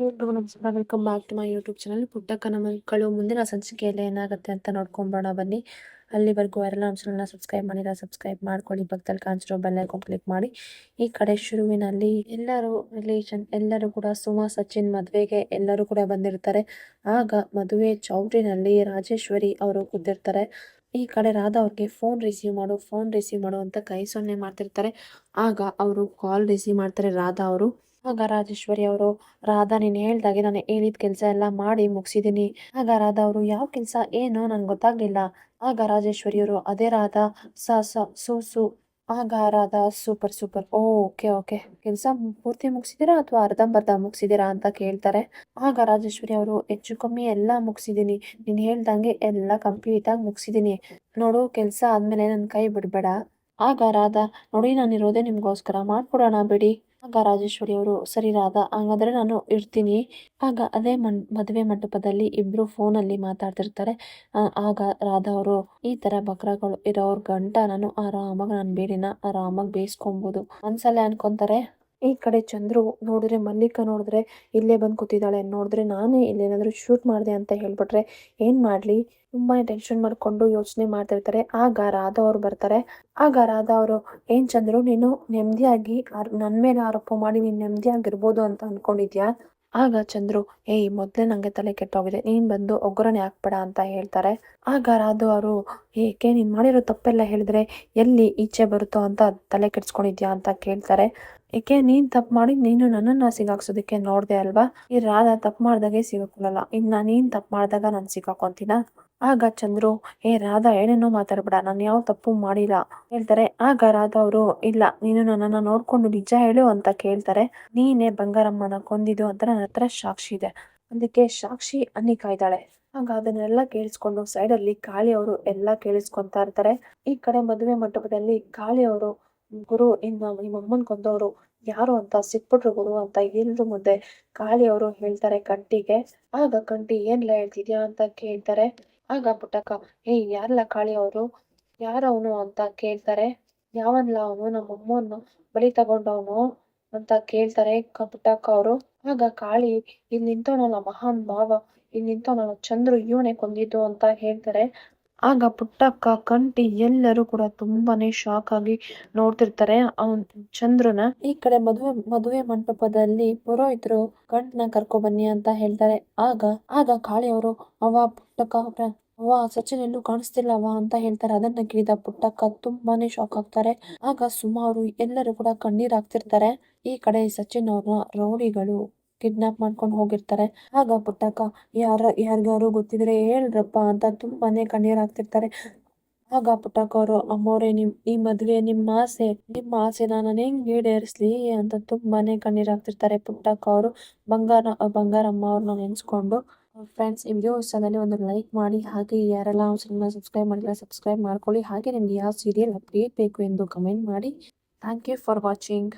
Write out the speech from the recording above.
ಎಲ್ರಿಗೂ ನಮಸ್ಕಾರ. Welcome back to my YouTube channel. ಪುಟ್ಟಕ್ಕನ ಮಕ್ಕಳು ಮುಂದಿನ ಸಂಚಿಕೆಯಲ್ಲಿ ಏನಾಗುತ್ತೆ ಅಂತ ನೋಡ್ಕೊಂಬೋಣ ಬನ್ನಿ. ಅಲ್ಲಿವರೆಗೂ ಯಾರೆಲ್ಲ ನಮ್ಮ ಚಾನಲ್ನ ಸಬ್ಸ್ಕ್ರೈಬ್ ಮಾಡಿಲ್ಲ ಸಬ್ಸ್ಕ್ರೈಬ್ ಮಾಡ್ಕೊಳ್ಳಿ. ಪಕ್ಕದಲ್ಲಿ ಕಾಣಿಸಿರೋ ಬೆಲ್ ಐಕಾನ್ ಕ್ಲಿಕ್ ಮಾಡಿ. ಈ ಕಡೆ ಶುರುವಿನಲ್ಲಿ ಎಲ್ಲರೂ ರಿಲೇಷನ್ ಎಲ್ಲರೂ ಕೂಡ ಸುಮಾ ಸಚಿನ್ ಮದುವೆಗೆ ಎಲ್ಲರೂ ಕೂಡ ಬಂದಿರ್ತಾರೆ. ಆಗ ಮದುವೆ ಚೌಟ್ರಿನಲ್ಲಿ ರಾಜೇಶ್ವರಿ ಅವರು ಕೂತಿರ್ತಾರೆ. ಈ ಕಡೆ ರಾಧಾ ಅವ್ರಿಗೆ ಫೋನ್ ರಿಸೀವ್ ಮಾಡು ಅಂತ ಕೈ ಸೊನ್ನೆ ಮಾಡ್ತಿರ್ತಾರೆ. ಆಗ ಅವರು ಕಾಲ್ ರಿಸೀವ್ ಮಾಡ್ತಾರೆ ರಾಧಾ ಅವರು. ಆಗ ರಾಜೇಶ್ವರಿ ಅವರು, ರಾಧಾ ನೀನು ಹೇಳ್ದಾಗೆ ನಾನು ಹೇಳಿದ ಕೆಲಸ ಎಲ್ಲ ಮಾಡಿ ಮುಗಿಸಿದೀನಿ. ಆಗ ರಾಧಾ ಅವರು, ಯಾವ ಕೆಲಸ ಏನು ನನ್ಗೆ ಗೊತ್ತಾಗ್ಲಿಲ್ಲ. ಆಗ ರಾಜೇಶ್ವರಿ ಅವರು, ಅದೇ ರಾಧಾ ಸ ಸ ಸು ಸು. ಆಗ Radha, super super, okay okay, ಕೆಲಸ ಪೂರ್ತಿ ಮುಗಿಸಿದೀರಾ ಅಥವಾ ಅರ್ಧಂಬರ್ಧ ಮುಗಿಸಿದೀರಾ ಅಂತ ಕೇಳ್ತಾರೆ. ಆಗ ರಾಜೇಶ್ವರಿ ಅವರು, ಹೆಚ್ಚು ಕಮ್ಮಿ ಎಲ್ಲ ಮುಗಿಸಿದೀನಿ, ನೀನು ಹೇಳ್ದಂಗೆ ಎಲ್ಲ ಕಂಪ್ಲೀಟ್ ಆಗಿ ಮುಗಿಸಿದೀನಿ. ನೋಡು, ಕೆಲಸ ಆದ್ಮೇಲೆ ನನ್ನ ಕೈ ಬಿಡಬೇಡ. ಆಗ ರಾಧಾ, ನೋಡಿ ನಾನಿರೋದೇ ನಿಮ್ಗೋಸ್ಕರ, ಮಾಡ್ಕೊಡೋಣ ಬಿಡಿ. ಆಗ ರಾಜೇಶ್ವರಿ ಅವರು, ಸರಿ ರಾಧಾ, ಹಂಗಾದ್ರೆ ನಾನು ಇರ್ತೀನಿ. ಆಗ ಅದೇ ಮದುವೆ ಮಂಟಪದಲ್ಲಿ ಇಬ್ರು ಫೋನಲ್ಲಿ ಮಾತಾಡ್ತಿರ್ತಾರೆ. ಆಗ ರಾಧಾ ಅವರು, ಈ ತರ ಬಕ್ರಗಳು ಇರೋರ್ ಗಂಟ ನಾನು ಆರಾಮಾಗಿ ನನ್ನ ಬೇಡಿನ ಆರಾಮಾಗಿ ಬೇಯಿಸ್ಕೊಬೋದು ಅನ್ಸಲ್ಲೇ ಅನ್ಕೊಂತಾರೆ. ಈ ಕಡೆ ಚಂದ್ರು ನೋಡಿದ್ರೆ, ಮಲ್ಲಿಕಾ ನೋಡಿದ್ರೆ ಇಲ್ಲೇ ಬಂದು ಕೂತಿದ್ದಾಳೆ. ನೋಡಿದ್ರೆ ನಾನೇ ಇಲ್ಲೇನಾದ್ರೂ ಶೂಟ್ ಮಾಡಿದೆ ಅಂತ ಹೇಳ್ಬಿಟ್ರೆ ಏನ್ ಮಾಡ್ಲಿ, ತುಂಬಾ ಟೆನ್ಷನ್ ಮಾಡ್ಕೊಂಡು ಯೋಚನೆ ಮಾಡ್ತಿರ್ತಾರೆ. ಆಗ ರಾಧಾ ಅವ್ರು ಬರ್ತಾರೆ. ಆಗ ರಾಧಾ ಅವರು, ಏನ್ ಚಂದ್ರು, ನೀನು ನೆಮ್ಮದಿಯಾಗಿ ನನ್ ಮೇಲೆ ಆರೋಪ ಮಾಡಿ ನೀನ್ ನೆಮ್ಮದಿಯಾಗಿರ್ಬೋದು ಅಂತ ಅನ್ಕೊಂಡಿದ್ಯಾ? ಆಗ ಚಂದ್ರು, ಏಯ್ ಮೊದ್ಲೇ ನಂಗೆ ತಲೆ ಕೆಟ್ಟೋಗಿದೆ, ನೀನ್ ಬಂದು ಒಗ್ಗರಣೆ ಹಾಕ್ಬೇಡ ಅಂತ ಹೇಳ್ತಾರೆ. ಆಗ ರಾಧಾ ಅವರು, ಏಕೆ ನೀನ್ ಮಾಡಿರೋ ತಪ್ಪೆಲ್ಲ ಹೇಳಿದ್ರೆ ಎಲ್ಲಿ ಈಚೆ ಬರುತ್ತೋ ಅಂತ ತಲೆ ಕೆಡ್ಸ್ಕೊಂಡಿದ್ಯಾ ಅಂತ ಕೇಳ್ತಾರೆ. ಏಕೆ, ನೀನ್ ತಪ್ಪು ಮಾಡಿ ನೀನು ನನ್ನನ್ನ ಸಿಗಾಕ್ಸೋದಕ್ಕೆ ನೋಡ್ದೆ ಅಲ್ವಾ? ಈ ರಾಧಾ ತಪ್ಪು ಮಾಡ್ದಾಗೆ ಸಿಗಾಕೊಳ್ಳಲ್ಲ, ಇನ್ನ ನೀನ್ ತಪ್ಪು ಮಾಡ್ದಾಗ ನಾನು ಸಿಗಾಕೊಂತೀನ? ಆಗ ಚಂದ್ರು, ಏ ರಾಧಾ, ಏನೇನೋ ಮಾತಾಡ್ಬೇಡ, ನಾನು ಯಾವ ತಪ್ಪು ಮಾಡಿಲ್ಲ ಹೇಳ್ತಾರೆ. ಆಗ ರಾಧಾ ಅವರು, ಇಲ್ಲ ನೀನು ನನ್ನನ್ನ ನೋಡ್ಕೊಂಡು ನಿಜ ಹೇಳು ಅಂತ ಕೇಳ್ತಾರೆ. ನೀನೇ ಬಂಗಾರಮ್ಮನ ಕೊಂದಿದ್ದು ಅಂತ ನನ್ನ ಹತ್ರ ಸಾಕ್ಷಿ ಇದೆ, ಅದಕ್ಕೆ ಸಾಕ್ಷಿ ಅನಿಕಾ ಇದ್ದಾಳೆ. ಆಗ ಅದನ್ನೆಲ್ಲ ಕೇಳಿಸ್ಕೊಂಡು ಸೈಡಲ್ಲಿ ಕಾಳಿ ಅವರು ಎಲ್ಲ ಕೇಳಿಸ್ಕೊಂತಾ ಇರ್ತಾರೆ. ಈ ಕಡೆ ಮದುವೆ ಮಂಟಪದಲ್ಲಿ ಕಾಳಿ ಅವರು, ಗುರು, ಇನ್ನು ನಿಮ್ಮ ಅಮ್ಮನ್ ಕೊಂದವರು ಯಾರು ಅಂತ ಸಿಕ್ಬಿಟ್ರು ಗುರು ಅಂತ ಎಲ್ರು ಮುಂದೆ ಕಾಳಿ ಅವರು ಹೇಳ್ತಾರೆ ಕಂಟಿಗೆ. ಆಗ ಕಂಟಿ, ಏನ್ಲ ಹೇಳ್ತಿದ್ಯಾ ಅಂತ ಕೇಳ್ತಾರೆ. ಆಗ ಪುಟ್ಟಕ್ಕ, ಏಯ್ ಯಾರಲ್ಲ ಕಾಳಿ ಅವರು, ಯಾರವನು ಅಂತ ಕೇಳ್ತಾರೆ. ಯಾವನ್ಲ ಅವನು, ನಮ್ಮ ಅಮ್ಮನ್ನು ಬಲಿ ತಗೊಂಡವನು ಅಂತ ಕೇಳ್ತಾರೆ ಪುಟ್ಟಕ್ಕ ಅವರು. ಆಗ ಕಾಳಿ, ಇಲ್ಲಿ ನಿಂತವನಲ್ಲ ಮಹಾನ್ ಭಾವ, ಇಲ್ಲಿ ನಿಂತವನಲ್ಲ ಚಂದ್ರು, ಇವನೇ ಕೊಂದಿದ್ದು ಅಂತ ಹೇಳ್ತಾರೆ. ಆಗ ಪುಟ್ಟಕ್ಕ, ಕಂಟಿ ಎಲ್ಲರೂ ಕೂಡ ತುಂಬಾನೇ ಶಾಕ್ ಆಗಿ ನೋಡ್ತಿರ್ತಾರೆ ಅವನ್ ಚಂದ್ರನ. ಈ ಕಡೆ ಮದುವೆ ಮಂಟಪದಲ್ಲಿ ಪುರೋಹಿತರು ಗಂಡನ ಕರ್ಕೊ ಬನ್ನಿ ಅಂತ ಹೇಳ್ತಾರೆ. ಆಗ ಕಾಳಿ ಅವರು, ಅವ್ವ ಪುಟ್ಟಕ್ಕ ಅವ್ರೆ, ಅವ್ವ ಸಚಿನ್ ಎಲ್ಲೂ ಕಾಣಿಸ್ತಿಲ್ಲವ್ವ ಅಂತ ಹೇಳ್ತಾರೆ. ಅದನ್ನ ಕೇಳಿದ ಪುಟ್ಟಕ್ಕ ತುಂಬಾನೇ ಶಾಕ್ ಆಗ್ತಾರೆ. ಆಗ ಸುಮಾರು ಎಲ್ಲರೂ ಕೂಡ ಕಣ್ಣೀರ್ ಹಾಕ್ತಿರ್ತಾರೆ. ಈ ಕಡೆ ಸಚಿನ್ ಅವ್ರನ್ನ ರೌಡಿಗಳು ಕಿಡ್ನಾಪ್ ಮಾಡ್ಕೊಂಡು ಹೋಗಿರ್ತಾರೆ. ಆಗ ಪುಟ್ಟಕ್ಕ, ಯಾರಿಗಾರು ಗೊತ್ತಿದ್ರೆ ಹೇಳ್ರಪ್ಪ ಅಂತ ತುಂಬಾನೇ ಕಣ್ಣೀರ್ ಹಾಕ್ತಿರ್ತಾರೆ. ಆಗ ಪುಟ್ಟಕ್ಕ ಅವರು, ಅಮ್ಮವ್ರೆ, ಈ ಮದ್ವೆ ನಿಮ್ಮ ಆಸೆನ ನಾನು ಹೆಂಗ್ ಈಡೇರಿಸ್ಲಿ ಅಂತ ತುಂಬಾನೇ ಕಣ್ಣೀರ್ ಹಾಕ್ತಿರ್ತಾರೆ ಪುಟ್ಟಕ್ಕ ಅವರು ಬಂಗಾರಮ್ಮ ಅವ್ರನ್ನ ನೆನ್ಸ್ಕೊಂಡು. ಫ್ರೆಂಡ್ಸ್, ಈ ವಿಡಿಯೋ ಇಷ್ಟ ಆದಲ್ಲಿ ಒಂದು ಲೈಕ್ ಮಾಡಿ. ಹಾಗೆ ಯಾರೆಲ್ಲ ಸಬ್ಸ್ಕ್ರೈಬ್ ಮಾಡಿಲ್ಲ ಸಬ್ಸ್ಕ್ರೈಬ್ ಮಾಡ್ಕೊಳ್ಳಿ. ಹಾಗೆ ನಿಮ್ಗೆ ಯಾವ ಸೀರಿಯಲ್ ಅಪ್ಡೇಟ್ ಬೇಕು ಎಂದು ಕಮೆಂಟ್ ಮಾಡಿ. Thank you for watching.